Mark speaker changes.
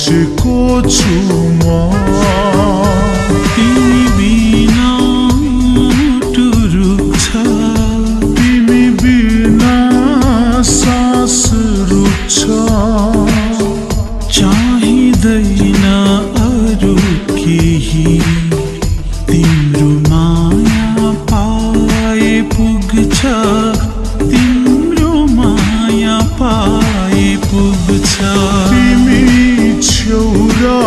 Speaker 1: सोचेको छु म
Speaker 2: तिमी बिना रुक्छ
Speaker 1: तिमी बिना सास रुक्छ
Speaker 2: चाहिँदैन अरू केही तिम्रो माया पाए पुग्छ तिम्रो माया पाए पुग्छ
Speaker 1: तिमी छेउरा